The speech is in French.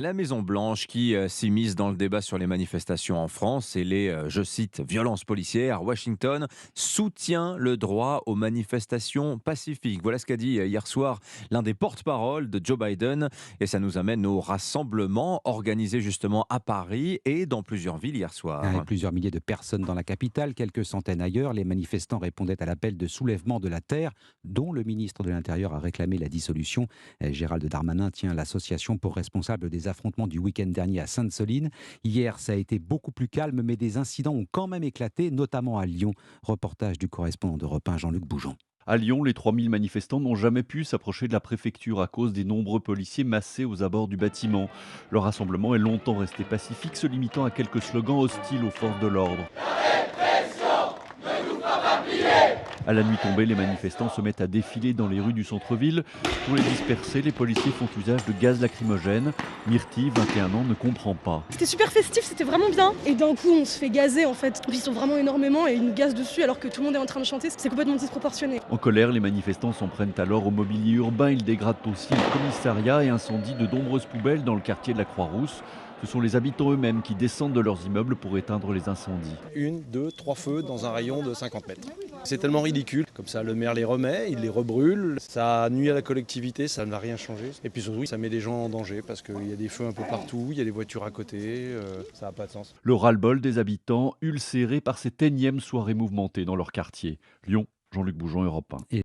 La Maison-Blanche qui s'immisce dans le débat sur les manifestations en France et les, je cite, violences policières. Washington soutient le droit aux manifestations pacifiques. Voilà ce qu'a dit hier soir l'un des porte-parole de Joe Biden. Et ça nous amène au rassemblement organisé justement à Paris et dans plusieurs villes hier Et soir. plusieurs milliers de personnes dans la capitale, quelques centaines ailleurs. Les manifestants répondaient à l'appel de soulèvement de la terre, dont le ministre de l'Intérieur a réclamé la dissolution. Gérald Darmanin tient l'association pour responsable des affrontements du week-end dernier à Sainte-Soline. Hier, ça a été beaucoup plus calme, mais des incidents ont quand même éclaté, notamment à Lyon. Reportage du correspondant d'Europe 1, Jean-Luc Bougeon. À Lyon, les 3000 manifestants n'ont jamais pu s'approcher de la préfecture à cause des nombreux policiers massés aux abords du bâtiment. Le rassemblement est longtemps resté pacifique, se limitant à quelques slogans hostiles aux forces de l'ordre. À la nuit tombée, les manifestants se mettent à défiler dans les rues du centre-ville. Pour les disperser, les policiers font usage de gaz lacrymogène. Myrtille, 21 ans, ne comprend pas. C'était super festif, c'était vraiment bien. Et d'un coup, on se fait gazer en fait. Ils sont vraiment énormément et ils nous gazent dessus alors que tout le monde est en train de chanter. C'est complètement disproportionné. En colère, les manifestants s'en prennent alors au mobilier urbain. Ils dégradent aussi le commissariat et incendient de nombreuses poubelles dans le quartier de la Croix-Rousse. Ce sont les habitants eux-mêmes qui descendent de leurs immeubles pour éteindre les incendies. Une, deux, trois feux dans un rayon de 50 mètres. C'est tellement ridicule. Comme ça, le maire les remet, il les rebrûle. Ça nuit à la collectivité, ça ne va rien changer. Et puis surtout, ça met des gens en danger parce qu'il y a des feux un peu partout, il y a des voitures à côté, ça n'a pas de sens. Le ras-le-bol des habitants, ulcérés par cette énième soirée mouvementée dans leur quartier. Lyon, Jean-Luc Bougeon, Europe 1.